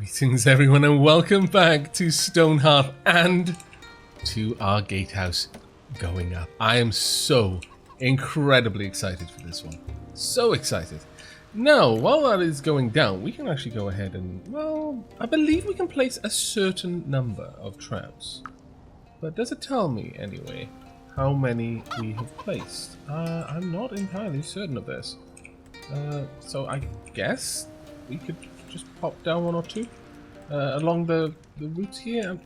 Greetings everyone and welcome back to StoneHearth and to our gatehouse going up. I am so incredibly excited for this one. So excited. Now, while that is going down, we can actually go ahead and, well, I believe we can place a certain number of traps. But does it tell me, anyway, how many we have placed? I'm not entirely certain of this. So I guess we could just pop down one or two along the routes here.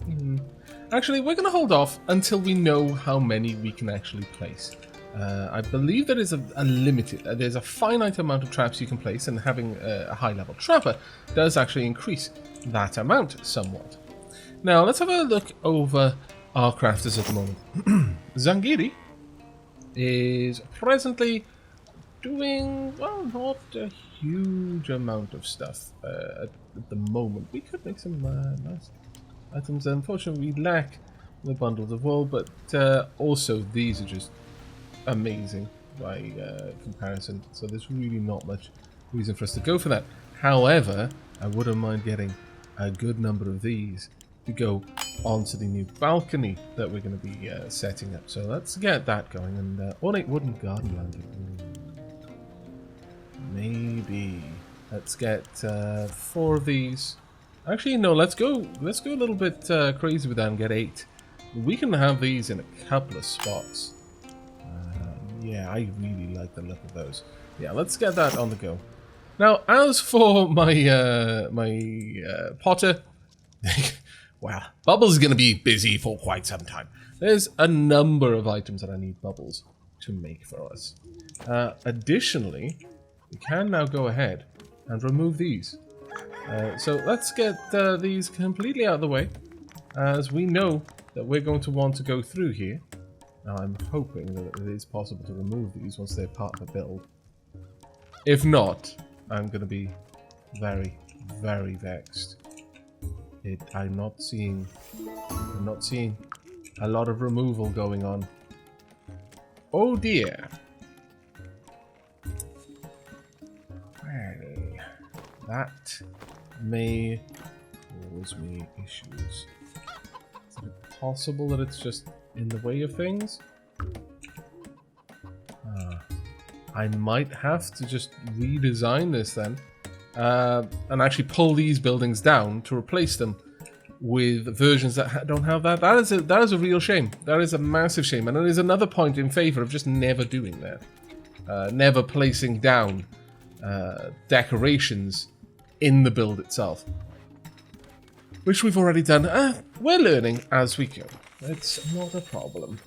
Actually, we're going to hold off until we know how many we can actually place. I believe there is a limited, there's a finite amount of traps you can place, and having a high-level trapper does actually increase that amount somewhat. Now, let's have a look over our crafters at the moment. Zangiri is presently doing, well, not a huge amount of stuff at the moment. We could make some nice items. Unfortunately, we lack the bundles of wool, but also these are just amazing by comparison, so there's really not much reason for us to go for that. However, I wouldn't mind getting a good number of these to go onto the new balcony that we're going to be setting up. So let's get that going. And ornate wooden garden landing. Maybe let's get 4 of these. Actually, no. Let's go a little bit crazy with that and get 8. We can have these in a couple of spots. Yeah, I really like the look of those. Yeah, let's get that on the go. Now, as for my Potter, wow, Bubbles is going to be busy for quite some time. There's a number of items that I need Bubbles to make for us. Additionally, we can now go ahead and remove these. So let's get these completely out of the way, as we know that we're going to want to go through here. Now, I'm hoping that it is possible to remove these once they're part of the build. If not, I'm going to be very, very vexed. I'm not seeing a lot of removal going on. Oh dear. Well, that may cause me issues. Is it possible that it's just in the way of things? I might have to just redesign this then, and actually pull these buildings down to replace them with versions that don't have that. That is a real shame. That is a massive shame, and it is another point in favor of just never doing that, never placing down decorations in the build itself, which we've already done. We're learning as we go. It's not a problem.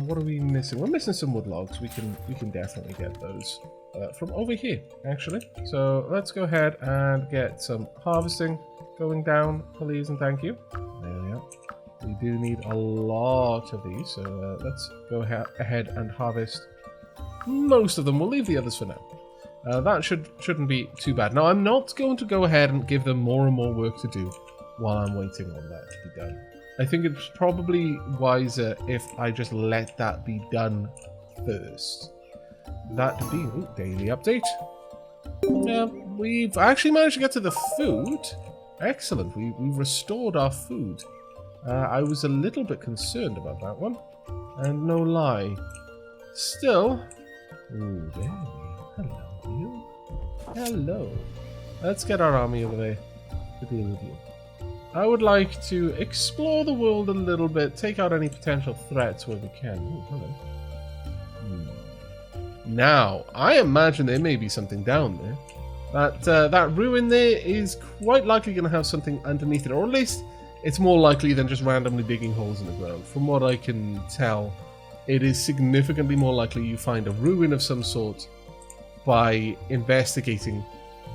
What are we missing? We're missing some wood logs. We can definitely get those from over here, actually. So let's go ahead and get some harvesting going down, please and thank you. There we are. We do need a lot of these, so let's go ahead and harvest most of them. We'll leave the others for now. That shouldn't be too bad. Now, I'm not going to go ahead and give them more and more work to do while I'm waiting on that to be done. I think it's probably wiser if I just let that be done first. That being daily update. Yeah, we've actually managed to get to the food. Excellent. We've restored our food. I was a little bit concerned about that one, and no lie. Still, ooh, there. Hello, you. Hello. Let's get our army over there to deal with you. I would like to explore the world a little bit, take out any potential threats where we can. Ooh, hello. Now, I imagine there may be something down there. That ruin there is quite likely going to have something underneath it, or at least it's more likely than just randomly digging holes in the ground. From what I can tell, it is significantly more likely you find a ruin of some sort by investigating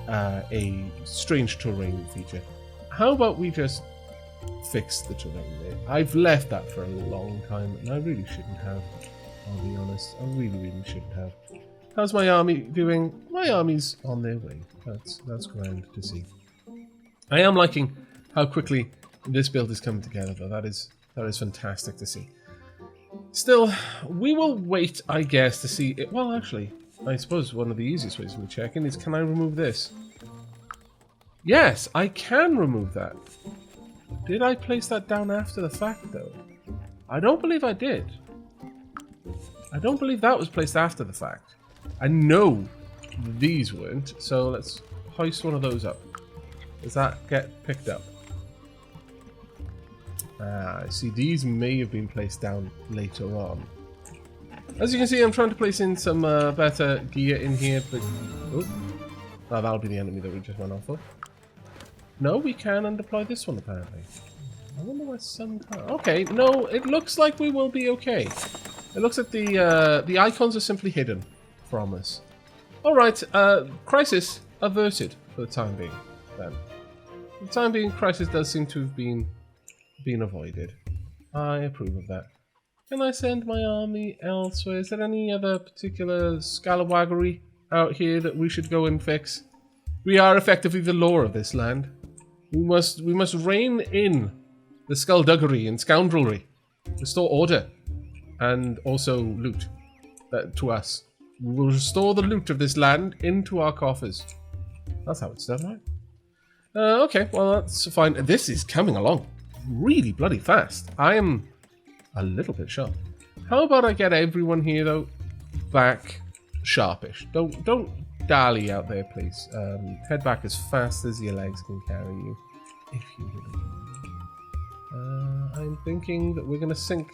a strange terrain feature. How about we just fix the terrain there? I've left that for a long time, and I really shouldn't have. I'll be honest. I really, really shouldn't have. How's my army doing? My army's on their way. That's grand to see. I am liking how quickly this build is coming together, though. That is fantastic to see. Still, we will wait, I guess, to see it. Well, actually, I suppose one of the easiest ways we check in is, can I remove this? Yes, I can remove that. Did I place that down after the fact, though? I don't believe I did. I don't believe that was placed after the fact. I know these weren't, so let's hoist one of those up. Does that get picked up? I see these may have been placed down later on. As you can see, I'm trying to place in some better gear in here, but... Oh, that'll be the enemy that we just went off of. No, we can undeploy this one, apparently. I wonder why some can't. Okay, no, it looks like we will be okay. It looks like the icons are simply hidden from us. Alright, crisis averted for the time being, then. For the time being, crisis does seem to have been avoided. I approve of that. Can I send my army elsewhere? Is there any other particular scalawaggery out here that we should go and fix? We are effectively the law of this land. We must rein in the skullduggery and scoundrelry, restore order, and also loot to us. We will restore the loot of this land into our coffers. That's how it's done, right? Okay, well that's fine. This is coming along really bloody fast. I am a little bit shocked. How about I get everyone here though back sharpish? Don't dally out there, please. Head back as fast as your legs can carry you, if you really can. I'm thinking that we're going to sink.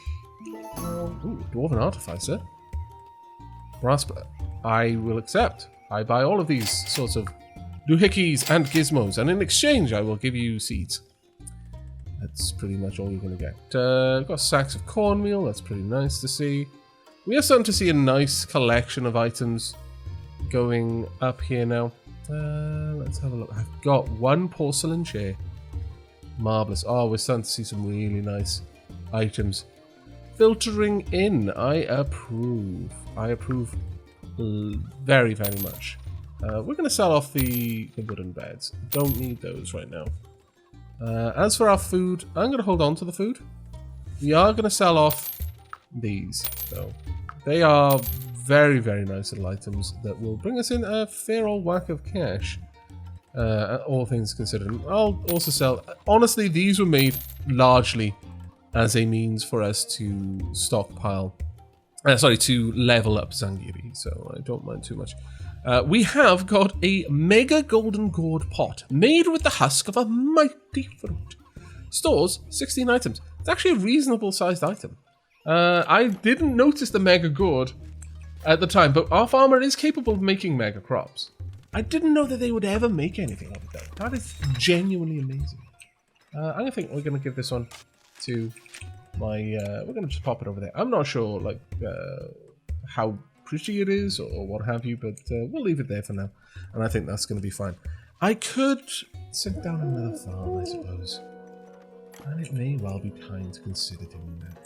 Ooh, Dwarven Artificer. Brass. I will accept. I buy all of these sorts of doohickeys and gizmos, and in exchange, I will give you seeds. That's pretty much all you're going to get. We've got sacks of cornmeal. That's pretty nice to see. We are starting to see a nice collection of items going up here now. Let's have a look. I've got one porcelain chair. Marvellous. Oh, we're starting to see some really nice items filtering in. I approve. I approve very, very much. We're going to sell off the wooden beds. Don't need those right now. As for our food, I'm going to hold on to the food. We are going to sell off these, though. They are very, very nice little items that will bring us in a fair old whack of cash, all things considered. I'll also sell... Honestly, these were made largely as a means for us to stockpile... to level up Zangiri, so I don't mind too much. We have got a mega golden gourd pot made with the husk of a mighty fruit. Stores 16 items. It's actually a reasonable sized item. I didn't notice the mega gourd at the time, but our farmer is capable of making mega crops. I didn't know that they would ever make anything of it though. That is genuinely amazing. I think we're going to give this one to my... we're going to just pop it over there. I'm not sure like how pretty it is or what have you, but we'll leave it there for now, and I think that's going to be fine. I could send down another farm, I suppose, and it may well be time to consider doing that.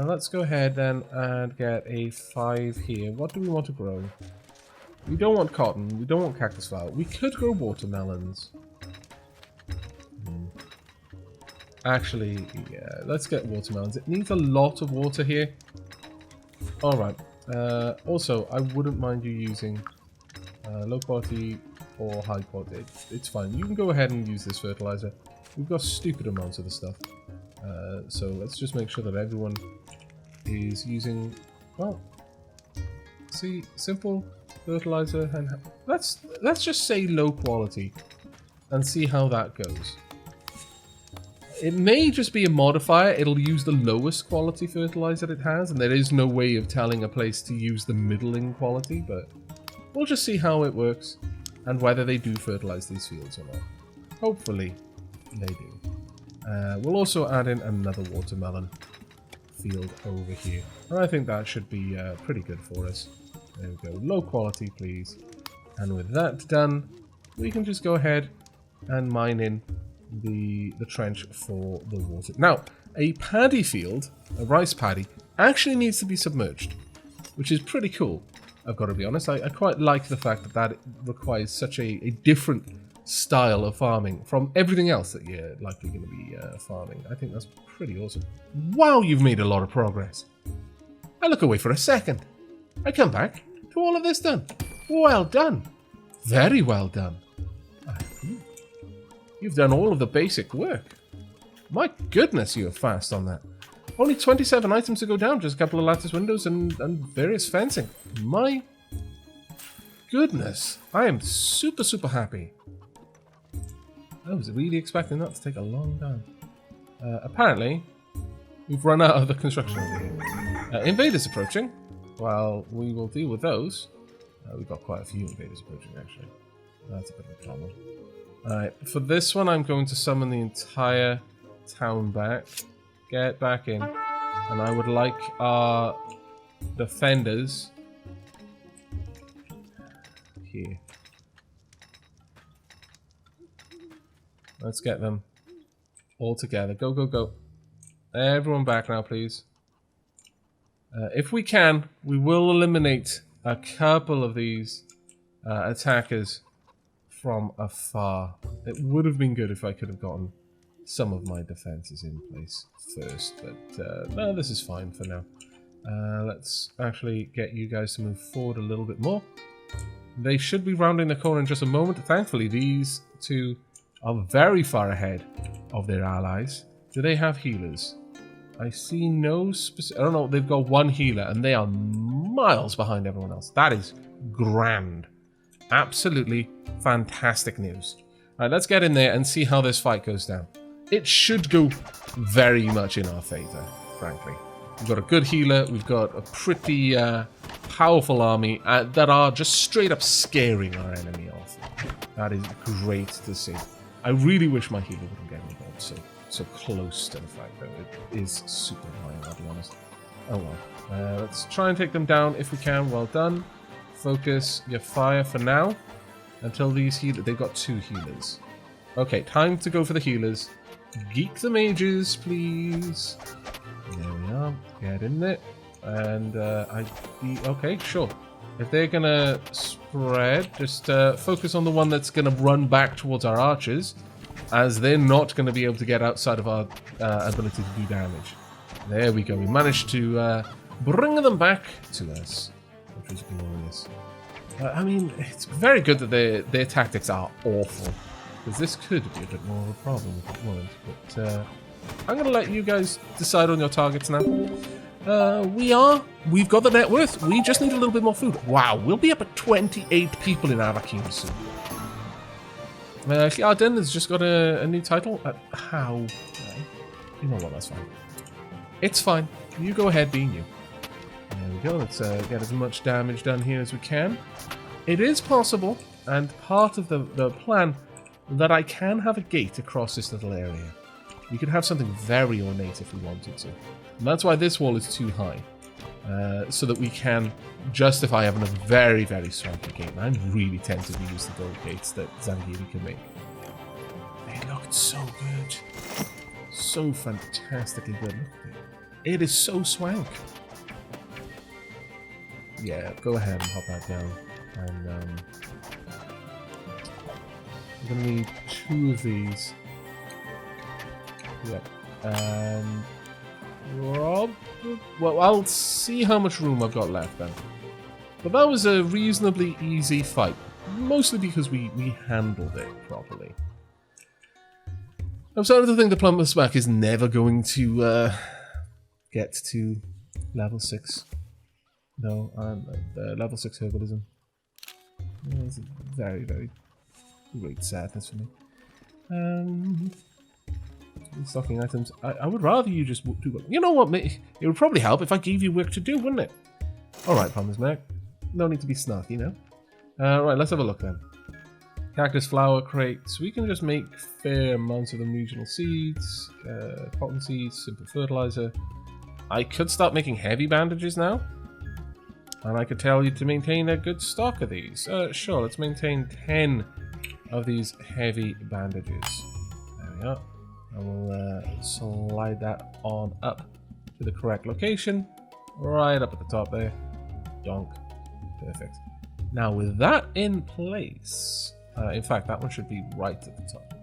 Let's go ahead then and get a 5 here. What do we want to grow? We don't want cotton, we don't want cactus flower. We could grow watermelons. Actually, yeah, let's get watermelons. It needs a lot of water here. Alright. Also, I wouldn't mind you using low quality or high quality. It's fine. You can go ahead and use this fertilizer. We've got stupid amounts of the stuff. So let's just make sure that everyone is using, well, see, simple fertilizer. And let's just say low quality and see how that goes. It may just be a modifier. It'll use the lowest quality fertilizer it has, and there is no way of telling a place to use the middling quality, but we'll just see how it works and whether they do fertilize these fields or not. Hopefully they do. We'll also add in another watermelon field over here. And I think that should be pretty good for us. There we go. Low quality, please. And with that done, we can just go ahead and mine in the trench for the water. Now, a paddy field, a rice paddy, actually needs to be submerged, which is pretty cool. I've got to be honest. I quite like the fact that that requires such a different style of farming from everything else that you're likely going to be farming. I think that's pretty awesome. Wow, you've made a lot of progress. I look away for a second. I come back to all of this done. Well done. Very well done. I approve. You've done all of the basic work. My goodness, you are fast on that. Only 27 items to go down, just a couple of lattice windows and various fencing. My goodness, I am super, super happy. I was really expecting that to take a long time. Apparently, we've run out of the construction over here. Invaders approaching. Well, we will deal with those. We've got quite a few invaders approaching, actually. That's a bit of a problem. Alright, for this one, I'm going to summon the entire town back. Get back in. And I would like our defenders here. Let's get them all together. Go, go, go. Everyone back now, please. If we can, we will eliminate a couple of these attackers from afar. It would have been good if I could have gotten some of my defenses in place first, but no, this is fine for now. Let's actually get you guys to move forward a little bit more. They should be rounding the corner in just a moment. Thankfully, these two are very far ahead of their allies. Do they have healers? I see no specific... I don't know, they've got one healer, and they are miles behind everyone else. That is grand. Absolutely fantastic news. Alright, let's get in there and see how this fight goes down. It should go very much in our favor, frankly. We've got a good healer, we've got a pretty powerful army that are just straight up scaring our enemy off. That is great to see. I really wish my healer wouldn't get involved so close to the fight, though. It is super annoying, I'll be honest. Oh well. Let's try and take them down if we can. Well done. Focus your fire for now. Until these healers... They've got 2 healers. Okay, time to go for the healers. Geek the mages, please. There we are. Get in there. And okay, sure. If they're gonna spread, just focus on the one that's gonna run back towards our archers, as they're not gonna be able to get outside of our ability to do damage. There we go. We managed to bring them back to us, which was glorious. I mean, it's very good that their tactics are awful, because this could be a bit more of a problem if it weren't. But I'm going to let you guys decide on your targets now. We've got the net worth. We just need a little bit more food. Wow, we'll be up at 28 people in Aavakeen soon. Arden has just got a new title. How? You know what, that's fine. It's fine. You go ahead being you. There we go. Let's get as much damage done here as we can. It is possible, and part of the plan, that I can have a gate across this little area. We could have something very ornate if we wanted to. And that's why this wall is too high. So that we can justify having a very, very swanky gate. And I'm really tempted to use the gold gates that Zangiri can make. They looked so good. So fantastically good. Look at it. It is so swank. Yeah, go ahead and hop that down. And I'm gonna need 2 of these. Yep. Well, I'll see how much room I've got left then. But that was a reasonably easy fight, mostly because we handled it properly. I'm starting to think the Plumber's Back is never going to get to level 6. No, level 6 herbalism. It's a very, very great sadness for me. Stocking items. I would rather you just do... You know what, mate? It would probably help if I gave you work to do, wouldn't it? Alright, Plumber's Back. No need to be snarky now. Right, let's have a look then. Cactus flower crates. We can just make fair amounts of them. Regional seeds, cotton seeds, simple fertilizer. I could start making heavy bandages now. And I could tell you to maintain a good stock of these. Sure, let's maintain 10 of these heavy bandages. There we are. I will slide that on up to the correct location. Right up at the top there. Donk. Perfect. Now with that in place... in fact, that one should be right at the top.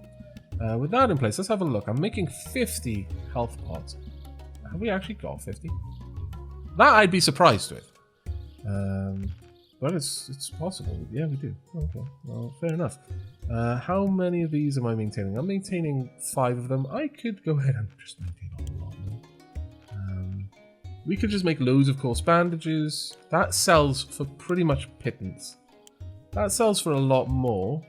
With that in place, let's have a look. I'm making 50 health pots. Have we actually got 50? That I'd be surprised with. But it's possible. Yeah, we do. Okay, well, fair enough. How many of these am I maintaining? I'm maintaining 5 of them. I could go ahead and just maintain a whole lot more. We could just make loads of coarse bandages. That sells for pretty much pittance. That sells for a lot more.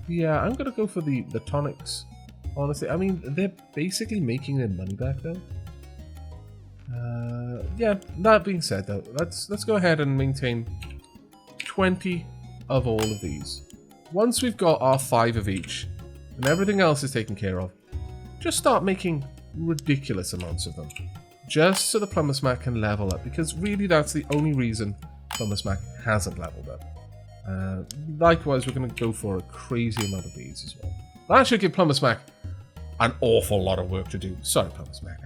Yeah, I'm gonna go for the tonics. Honestly, I mean, they're basically making their money back though. Yeah, that being said though, let's go ahead and maintain 20 of all of these. Once we've got our 5 of each, and everything else is taken care of, just start making ridiculous amounts of them. Just so the Plumber Smack can level up, because really that's the only reason Plumber Smack hasn't leveled up. Likewise, we're going to go for a crazy amount of these as well. That should give Plumber Smack an awful lot of work to do. Sorry, Plumber Smack,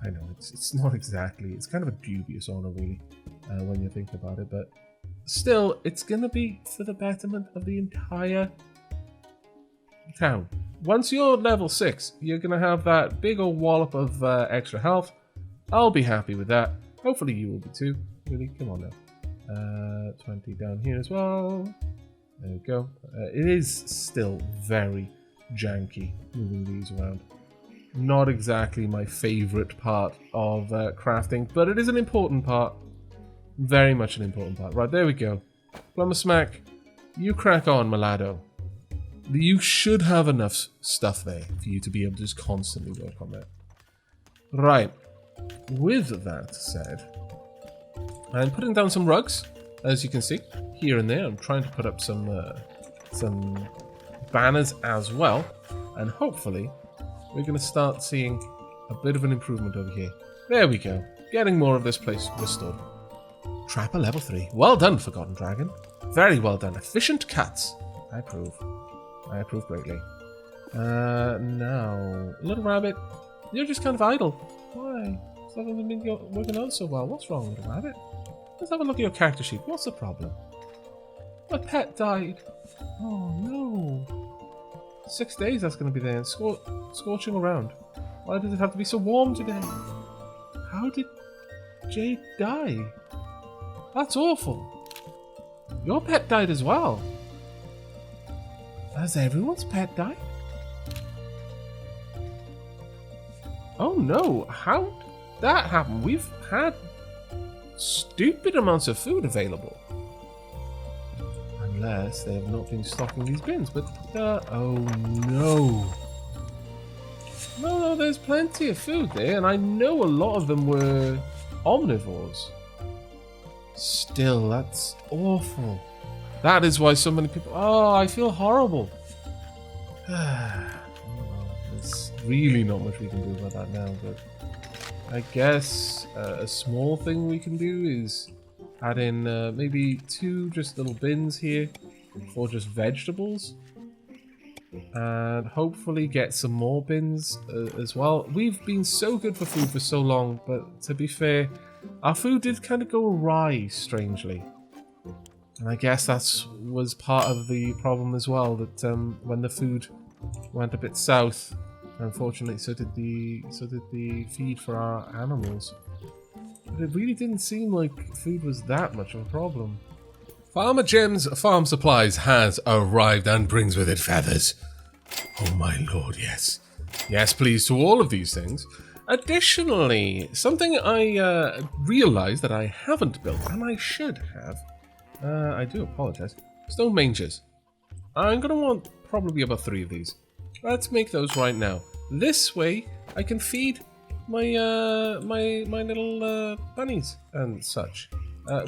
I know, it's not exactly, it's kind of a dubious honor really, when you think about it, but still, it's going to be for the betterment of the entire town. Once you're level 6, you're going to have that big old wallop of extra health. I'll be happy with that. Hopefully you will be too. Really, come on now. 20 down here as well. There we go. It is still very janky moving these around. Not exactly my favourite part of crafting, but it is an important part. Very much an important part. Right, there we go. Plumber Smack, you crack on, Malado. You should have enough stuff there for you to be able to just constantly work on that. Right. With that said, I'm putting down some rugs, as you can see, here and there. I'm trying to put up some banners as well, and hopefully we're going to start seeing a bit of an improvement over here. There we go. Getting more of this place restored. Trapper level 3. Well done, Forgotten Dragon. Very well done. Efficient cuts. I approve. I approve greatly. Now, Little Rabbit, you're just kind of idle. Why? Something been working out so well. What's wrong, Little Rabbit? Let's have a look at your character sheet. What's the problem? My pet died. Oh no. 6 days that's going to be there and scorching around. Why does it have to be so warm today? How did Jade die? That's awful. Your pet died as well. Has everyone's pet died? Oh no, how did that happen? We've had stupid amounts of food available. Unless they have not been stocking these bins, but oh no. No, there's plenty of food there, and I know a lot of them were omnivores. Still, that's awful. That is why so many people... Oh, I feel horrible. There's really not much we can do about that now, but I guess a small thing we can do is add in maybe 2 just little bins here for just vegetables, and hopefully get some more bins as well. We've been so good for food for so long, but to be fair, our food did kind of go awry, strangely. And I guess that was part of the problem as well, that when the food went a bit south, unfortunately, so did the feed for our animals. But it really didn't seem like food was that much of a problem. Farmer Jim's Farm Supplies has arrived and brings with it feathers. Oh my lord, yes. Yes, please, to all of these things. Additionally, something I realised that I haven't built, and I should have. I do apologise. Stone mangers. I'm going to want probably about 3 of these. Let's make those right now. This way, I can feed my my little bunnies and such.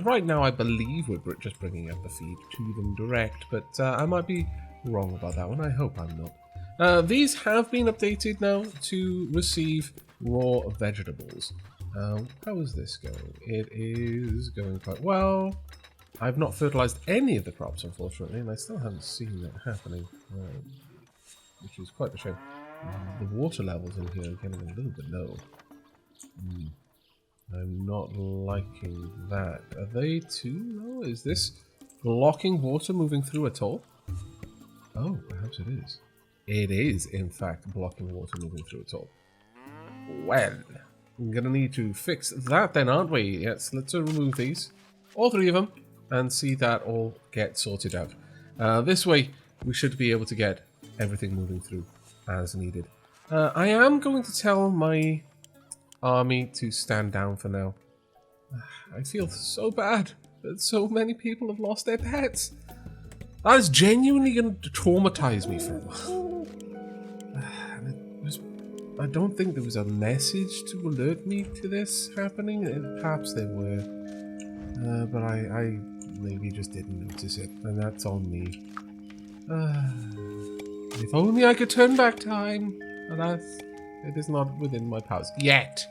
Right now, I believe we're just bringing up the feed to them direct, but I might be wrong about that one. I hope I'm not. These have been updated now to receive raw vegetables. How is this going? It is going quite well. I've not fertilized any of the crops, unfortunately, and I still haven't seen that happening, which is quite a shame. The water levels in here are getting a little bit low. I'm not liking that. Are they too low? Is this blocking water moving through at all? Oh, perhaps it is. It is, in fact, blocking water moving through at all. Well, we're going to need to fix that then, aren't we? Yes, let's remove these. All 3 of them. And see that all get sorted out. This way, we should be able to get everything moving through as needed. I am going to tell my army to stand down for now. I feel so bad that so many people have lost their pets. That is genuinely going to traumatize me for a while. I don't think there was a message to alert me to this happening. Perhaps there were. But I maybe just didn't notice it. And that's on me. If only I could turn back time. Alas, it is not within my powers. Yet.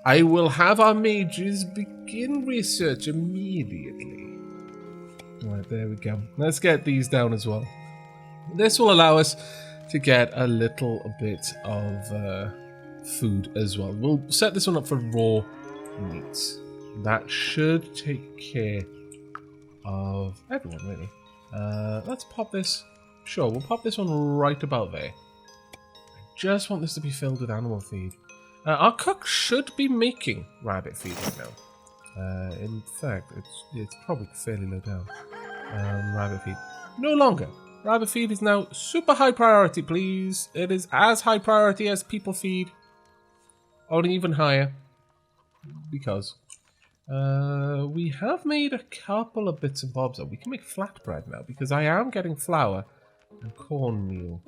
I will have our mages begin research immediately. Alright, there we go. Let's get these down as well. This will allow us to get a little bit of food as well. We'll set this one up for raw meats. That should take care of everyone, really. Let's pop this. Sure, we'll pop this one right about there. I just want this to be filled with animal feed. Our cook should be making rabbit feed right now. In fact, it's probably fairly low down. Rabbit feed. No longer. Rabbit feed is now super high priority, please. It is as high priority as people feed. Only even higher. Because we have made a couple of bits and bobs. We can make flatbread now because I am getting flour and cornmeal.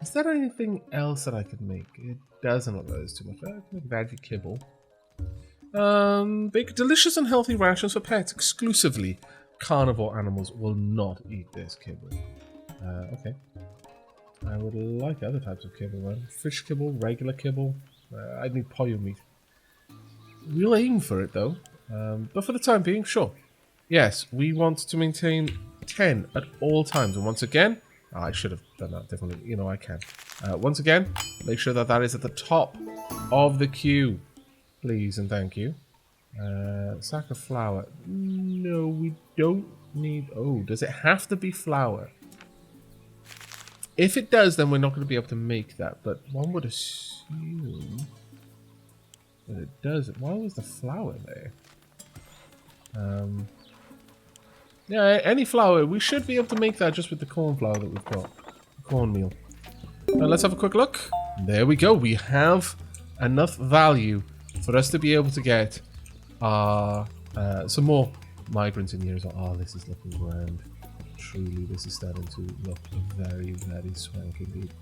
Is there anything else that I could make? It doesn't look like there's too much. I can make veggie kibble. Bake delicious and healthy rations for pets exclusively. Carnivore animals will not eat this kibble. Okay. I would like other types of kibble, right? Fish kibble, regular kibble. I need pollo meat. We'll aim for it though. But for the time being, sure. Yes, we want to maintain 10 at all times. And once again, I should have done that differently. You know, I can. Once again, make sure that that is at the top of the queue. Please and thank you. Sack of flour. No, we don't need... Oh, does it have to be flour? If it does, then we're not going to be able to make that. But one would assume that it does. Why was the flour there? Yeah, any flour. We should be able to make that just with the corn flour that we've got. Cornmeal. Now let's have a quick look. There we go. We have enough value for us to be able to get some more migrants in here as well. Oh, this is looking grand. Truly, this is starting to look very, very swank indeed.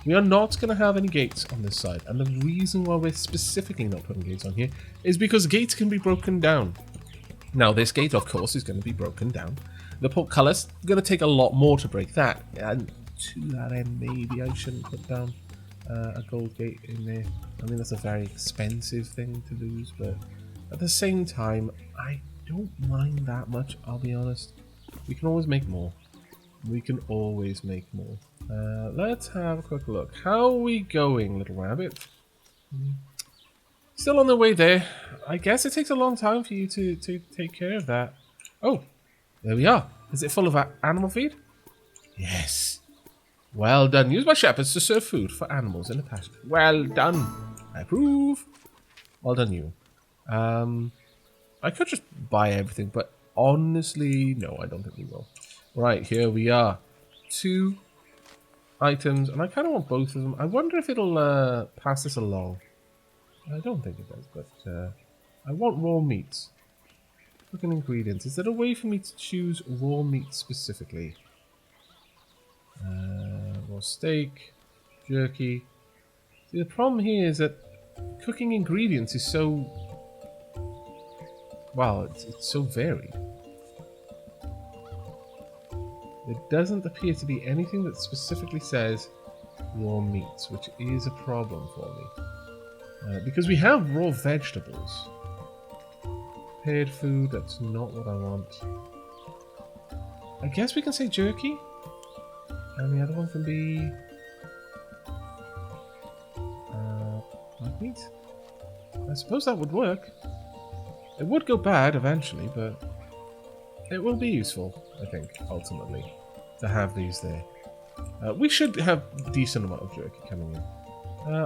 We are not going to have any gates on this side. And the reason why we're specifically not putting gates on here is because gates can be broken down. Now, this gate, of course, is going to be broken down. The portcullis is going to take a lot more to break that. And to that end, maybe I shouldn't put down a gold gate in there. I mean, that's a very expensive thing to lose, but at the same time, I don't mind that much, I'll be honest. We can always make more. We can always make more. Let's have a quick look. How are we going, little rabbit? Still on the way there. I guess it takes a long time for you to take care of that. Oh, there we are. Is it full of animal feed? Yes. Well done. Used by shepherds to serve food for animals in the pasture. Well done. I approve. Well done, you. I could just buy everything, but honestly, no, I don't think we will. Right, here we are. 2 items, and I kind of want both of them. I wonder if it'll pass this along. I don't think it does, but I want raw meats. Cooking ingredients. Is there a way for me to choose raw meat specifically? Raw steak, jerky. See, the problem here is that cooking ingredients is so... Wow, it's so varied. There doesn't appear to be anything that specifically says raw meats, which is a problem for me. Because we have raw vegetables. Prepared food, that's not what I want. I guess we can say jerky. And the other one can be... black meat? I suppose that would work. It would go bad eventually, but it will be useful, I think, ultimately, to have these there. We should have a decent amount of jerky coming in.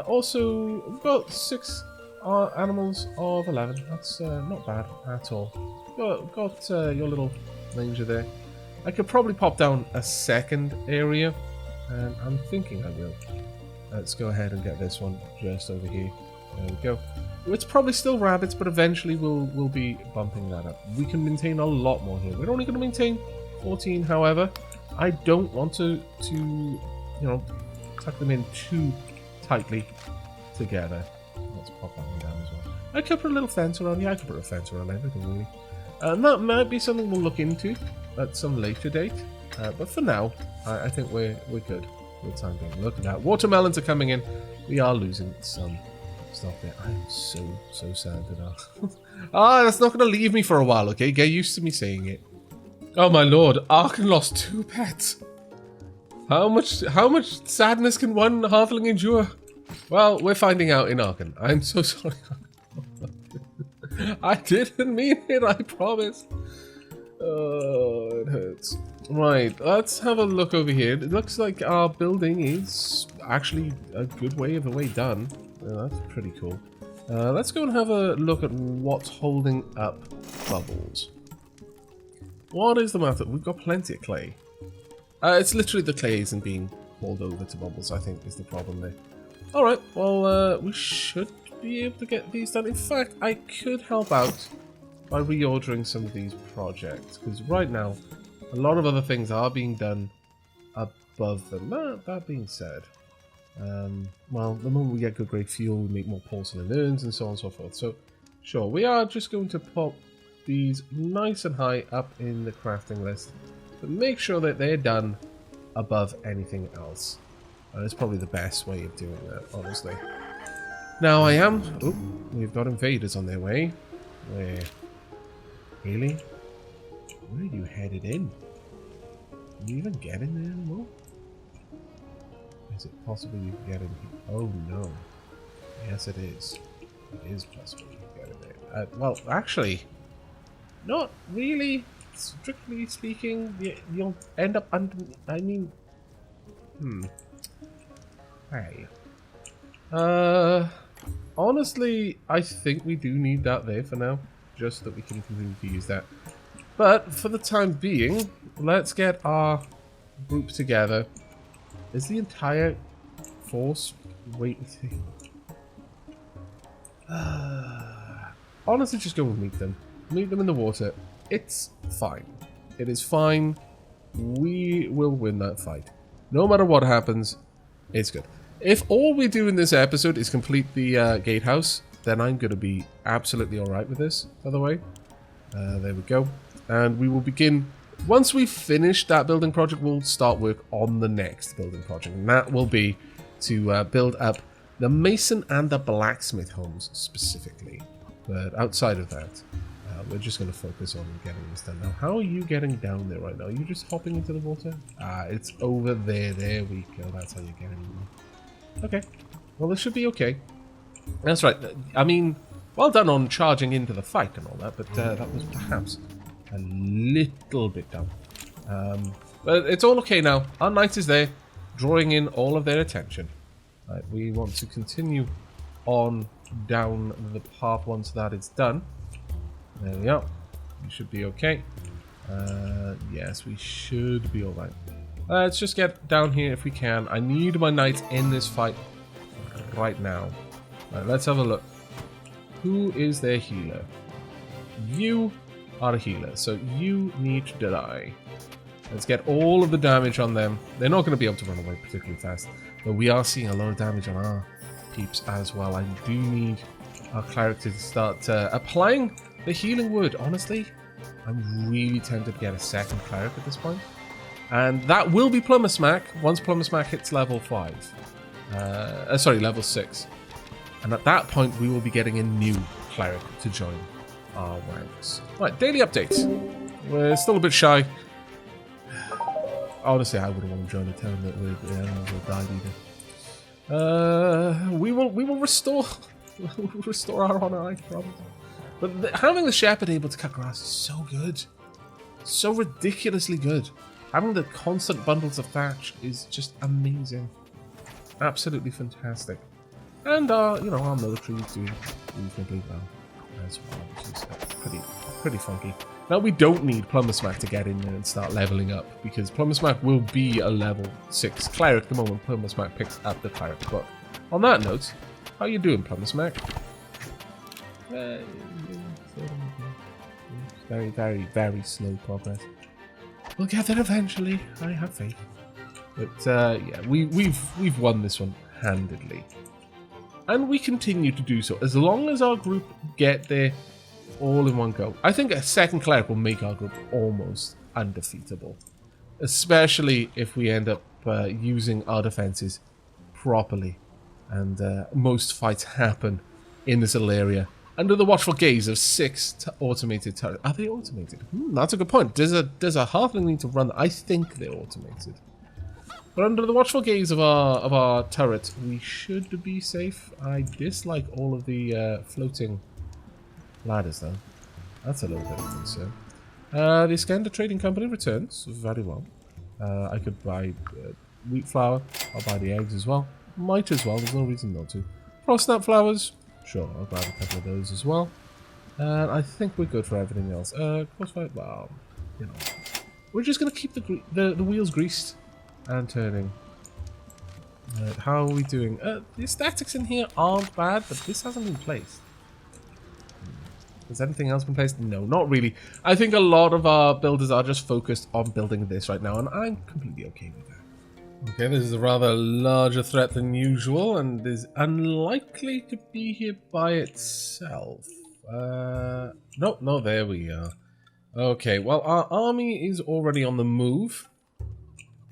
Also, we've got 6 our animals of 11. That's not bad at all. Got your little manger there. I could probably pop down a second area, and I'm thinking I will. Let's go ahead and get this one just over here. There we go. It's probably still rabbits, but eventually we'll be bumping that up. We can maintain a lot more here. We're only going to maintain 14, however. I don't want to you know, tuck them in too tightly together. Let's pop that one down as well. I could put a little fence around. Yeah, I could put a fence around everything, really. And that might be something we'll look into at some later date. But for now, I think we're good for the time being. Look at that. Watermelons are coming in. We are losing some stuff there. I am so sad that that's not going to leave me for a while, okay? Get used to me saying it. Oh my lord, Arkan lost 2 pets. How much sadness can one halfling endure? Well, we're finding out in Arkan. I'm so sorry. I didn't mean it, I promise. Oh, it hurts. Right, let's have a look over here. It looks like our building is actually a good way of a way done. That's pretty cool. Let's go and have a look at what's holding up bubbles. What is the matter? We've got plenty of clay. It's literally the clay isn't being pulled over to bubbles, I think, is the problem there. Alright, well, we should be able to get these done. In fact, I could help out by reordering some of these projects, because right now, a lot of other things are being done above them. That being said, well, the moment we get good grade fuel, we make more porcelain urns and so on and so forth. So, sure, we are just going to pop these nice and high up in the crafting list, but make sure that they're done above anything else. That's probably the best way of doing that, honestly. Now I am... Oh, we've got invaders on their way. Where? Really? Where are you headed in? Can you even get in there anymore? Is it possible you can get in here? Oh no. Yes it is. It is possible you can get in there. Well, actually, not really. Strictly speaking, you'll end up under... I mean... Hey. Honestly, I think we do need that there for now. Just that we can continue to use that. But, for the time being, let's get our group together. Is the entire force waiting? Honestly, just go and meet them. Meet them in the water. It's fine. It is fine. We will win that fight. No matter what happens, it's good. If all we do in this episode is complete the gatehouse, then I'm going to be absolutely alright with this, by the way. There we go. And we will begin... Once we've finished that building project, we'll start work on the next building project. And that will be to build up the mason and the blacksmith homes, specifically. But outside of that... we're just going to focus on getting this done. Now, how are you getting down there right now? Are you just hopping into the water? It's over there. There we go. That's how you get in. Okay. Well, this should be okay. That's right. I mean, well done on charging into the fight and all that, but that was perhaps a little bit dumb. But it's all okay now. Our knight is there, drawing in all of their attention. Right, we want to continue on down the path once that is done. There we are. We should be okay. Yes, we should be alright. Let's just get down here if we can. I need my knight in this fight right now. Right, let's have a look. Who is their healer? You are a healer, so you need to die. Let's get all of the damage on them. They're not going to be able to run away particularly fast, but we are seeing a lot of damage on our peeps as well. I do need our cleric to start applying the healing word. Honestly, I'm really tempted to get a second cleric at this point. And that will be Plumber Smack once Plumber Smack hits level 5. Sorry, level 6. And at that point, we will be getting a new cleric to join our ranks. Right, daily updates. We're still a bit shy. Honestly, I wouldn't want to join a town that we'll die either. We will restore our honor, I promise. But having the shepherd able to cut grass is so good. So ridiculously good. Having the constant bundles of thatch is just amazing. Absolutely fantastic. And our military is doing reasonably well as well, which is pretty funky. Now, we don't need Plumber Smack to get in there and start leveling up, because Plumber Smack will be a level 6 cleric the moment Plumber Smack picks up the cleric book. On that note, how you doing, Plumber Smack? Very, very, very slow progress. We'll get there eventually. I have faith. But yeah, we've won this one handedly, and we continue to do so as long as our group get there all in one go. I think a second cleric will make our group almost undefeatable, especially if we end up using our defenses properly, and most fights happen in this little area under the watchful gaze of 6 automated turrets. Are they automated? That's a good point. Does a halfling need to run? I think they're automated. But under the watchful gaze of our turret, we should be safe. I dislike all of the floating ladders, though. That's a little bit of a concern. The Iskander Trading Company returns very well. I could buy wheat flour. I'll buy the eggs as well. Might as well. There's no reason not to. Frostnut flowers. Sure, I'll grab a couple of those as well. And I think we're good for everything else. Crossfire, well, you know, we're just gonna keep the wheels greased and turning. How are we doing? The statics in here aren't bad, but this hasn't been placed. Has anything else been placed? No, not really. I think a lot of our builders are just focused on building this right now, and I'm completely okay with that. Okay, this is a rather larger threat than usual, and is unlikely to be here by itself. No, there we are. Okay, well, our army is already on the move.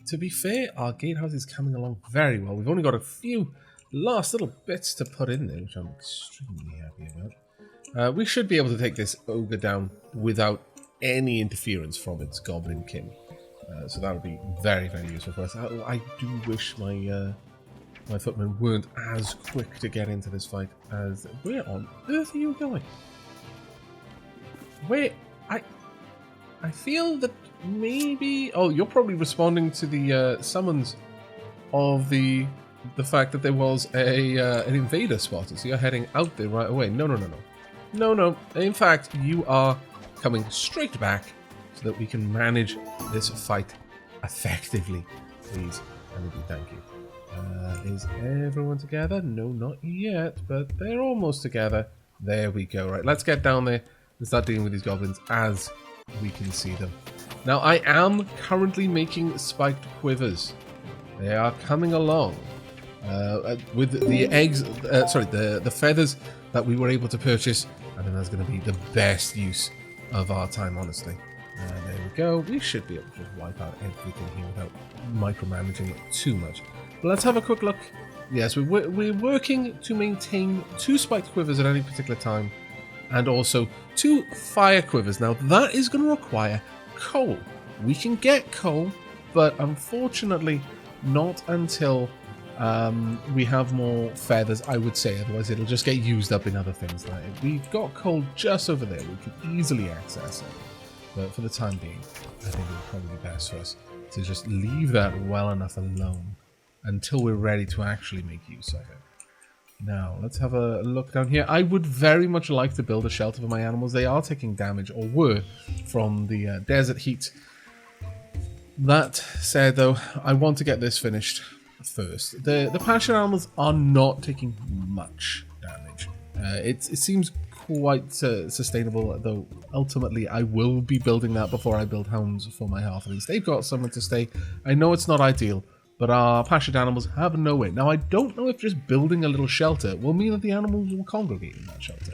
To be fair, our gatehouse is coming along very well. We've only got a few last little bits to put in there, which I'm extremely happy about. We should be able to take this ogre down without any interference from its goblin kin. So that would be very, very useful for us. I do wish my footmen weren't as quick to get into this fight as... Where on earth are you going? Where... I feel that maybe... Oh, you're probably responding to the summons of the fact that there was an invader spotted, so you're heading out there right away. No. No. In fact, you are coming straight back so that we can manage this fight effectively. Please, and thank you. Is everyone together? No, not yet, but they're almost together. There we go. Right, let's get down there and start dealing with these goblins as we can see them. Now, I am currently making spiked quivers. They are coming along with the eggs. The feathers that we were able to purchase. I think that's going to be the best use of our time, honestly. There we go. We should be able to wipe out everything here without micromanaging it too much. But let's have a quick look. Yes, we're working to maintain 2 spiked quivers at any particular time, and also 2 fire quivers. Now, that is going to require coal. We can get coal, but unfortunately not until we have more feathers, I would say. Otherwise, it'll just get used up in other things. Like, we've got coal just over there. We could easily access it. But for the time being, I think it would probably be best for us to just leave that well enough alone until we're ready to actually make use of it. Now, let's have a look down here. I would very much like to build a shelter for my animals. They are taking damage, or were, from the desert heat. That said, though, I want to get this finished first. The pasture animals are not taking much damage. It seems quite sustainable, though ultimately I will be building that before I build hounds for my halflings. They've got somewhere to stay. I know it's not ideal, but our pastured animals have nowhere. Now, I don't know if just building a little shelter will mean that the animals will congregate in that shelter.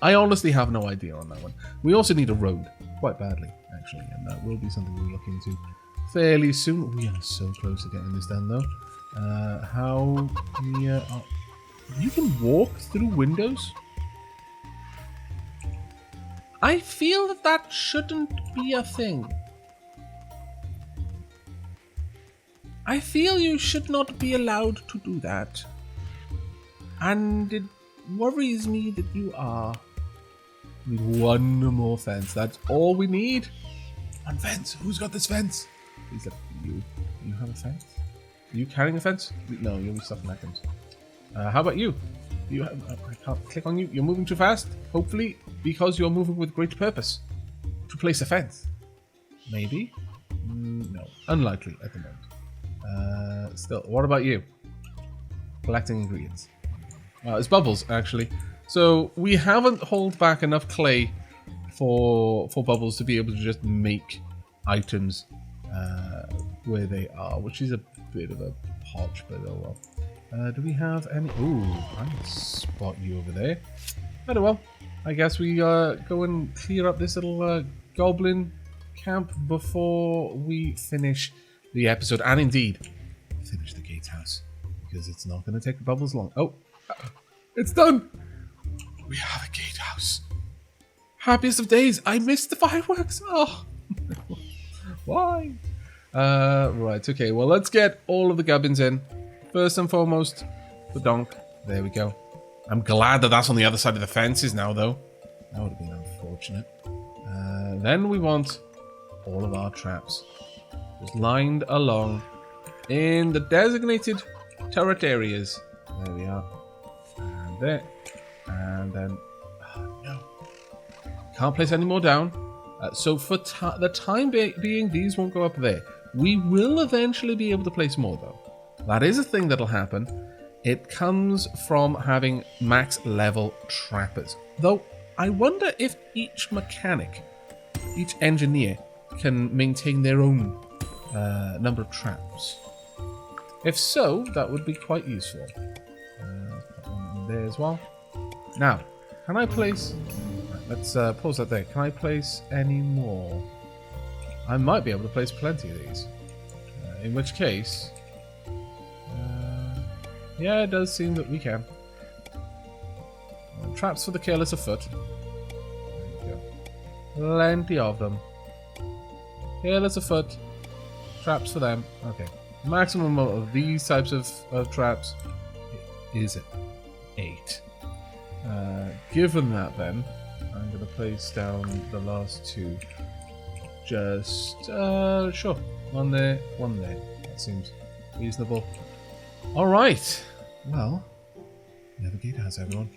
I honestly have no idea on that one. We also need a road, quite badly, actually, and that will be something we'll look into fairly soon. We are so close to getting this done, though. How near are... You can walk through windows? I feel that that shouldn't be a thing. I feel you should not be allowed to do that. And it worries me that you are. We need one more fence. That's all we need. One fence. Who's got this fence? Please let you. You have a fence? Are you carrying a fence? No, you'll be stuff in that fence. How about you? You have, I can't click on you. You're moving too fast. Hopefully, because you're moving with great purpose. To place a fence. Maybe? No. Unlikely at the moment. Still, what about you? Collecting ingredients. It's Bubbles, actually. So, we haven't hauled back enough clay for Bubbles to be able to just make items where they are, which is a bit of a hodge, but oh well. Do we have any... Ooh, I can spot you over there. Very well. I guess we go and clear up this little goblin camp before we finish the episode. And indeed, finish the gatehouse. Because it's not going to take Bubbles long. Oh, it's done! We have a gatehouse. Happiest of days. I missed the fireworks. Oh, why? Right, okay. Well, let's get all of the gubbins in. First and foremost, the donk. There we go. I'm glad that that's on the other side of the fences now, though. That would have been unfortunate. Then we want all of our traps. Just lined along in the designated turret areas. There we are. And there. And then... Oh, no. Can't place any more down. So for the time being, these won't go up there. We will eventually be able to place more, though. That is a thing that'll happen. It comes from having max level trappers. Though, I wonder if each mechanic, each engineer, can maintain their own number of traps. If so, that would be quite useful. Put one in there as well. Now, can I place... Let's pause that there. Can I place any more? I might be able to place plenty of these. In which case... yeah, it does seem that we can. Traps for the careless of foot. There we go. Plenty of them. Careless of foot. Traps for them. Okay. Maximum of these types of traps is 8. Given that then, I'm going to place down the last 2. Just, sure. One there, one there. That seems reasonable. Alright. Well, we have a gatehouse, everyone.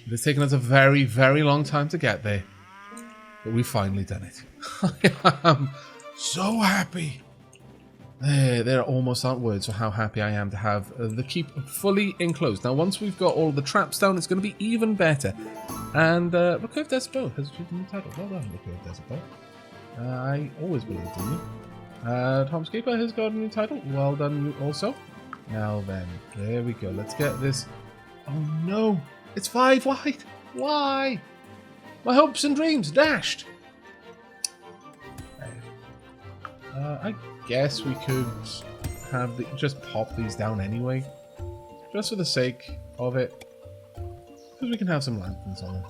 It has taken us a very, very long time to get there. But we've finally done it. I am so happy. There almost aren't words for how happy I am to have the keep fully enclosed. Now, once we've got all the traps down, it's going to be even better. And Recurve Desert Bow has achieved a new title. Well done, Recurve Desert Bow. I always believed in you. Tom Scaper has got a new title. Well done, you also. Now then, there we go. Let's get this. Oh no, it's 5 wide. Why? My hopes and dreams dashed. I guess we could have just pop these down anyway, just for the sake of it, because we can have some lanterns on them.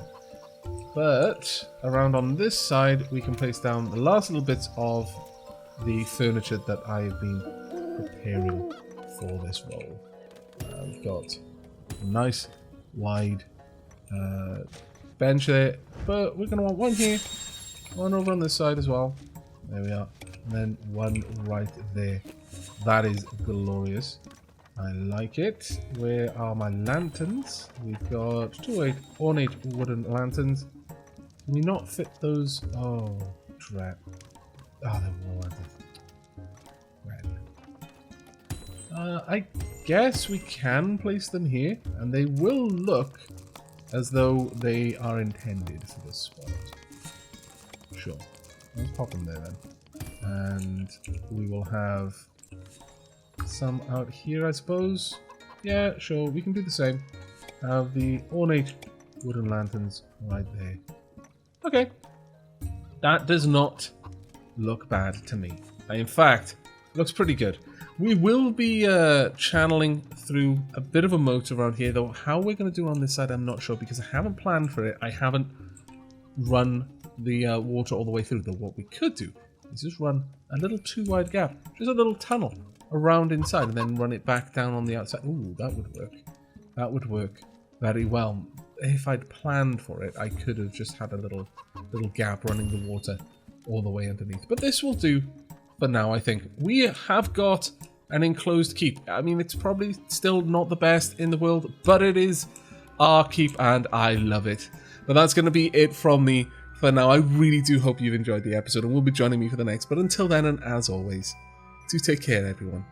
But around on this side, we can place down the last little bits of the furniture that I have been preparing for this role. We've got a nice wide bench there, but we're going to want one here, one over on this side as well. There we are. And then one right there. That is glorious. I like it. Where are my lanterns? We've got 2 ornate wooden lanterns. Can we not fit those? Oh, crap. Oh, they're more lanterns. Red. I guess we can place them here, and they will look as though they are intended for this spot. Sure. Let's pop them there then. And we will have some out here, I suppose. Yeah, sure, we can do the same. Have the ornate wooden lanterns right there. Okay. That does not look bad to me. In fact, looks pretty good. We will be channeling through a bit of a moat around here, though how we're going to do on this side I'm not sure, because I haven't planned for it. I haven't run the water all the way through, though what we could do is just run a little 2 wide gap, just a little tunnel around inside, and then run it back down on the outside. Ooh, that would work. That would work very well. If I'd planned for it, I could have just had a little gap running the water all the way underneath. But this will do for now, I think. We have got an enclosed keep. I mean, it's probably still not the best in the world, but it is our keep, and I love it. But that's going to be it from me for now. I really do hope you've enjoyed the episode and will be joining me for the next. But until then, and as always, do take care, everyone.